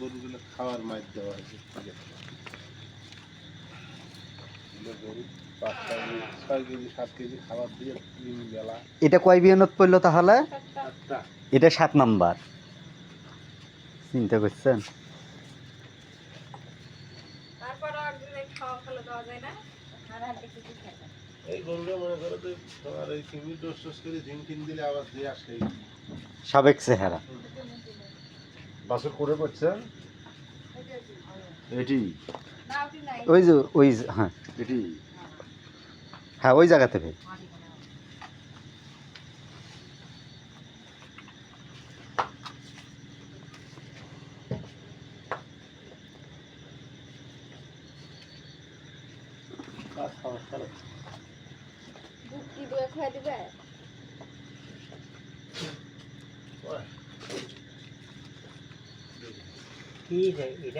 গরুগুলো খাওয়ার মাছ দেওয়া হয়েছে। এটা কয় বিয়ানত পড়লো তাহলে? এটা 7 নাম্বার। চিন্তা করছেন? এই গরুটা মনে করো তো তোমার এই কিমি ডোজ টোজ করে ঝিমকিন দিলে আবার দিয়ে আসে সাবেক চেহারা। বাসর করে করছে এটি ওই যে ওই হ্যাঁ এটি হ্যাঁ ওই জায়গা থেকে। ठीक है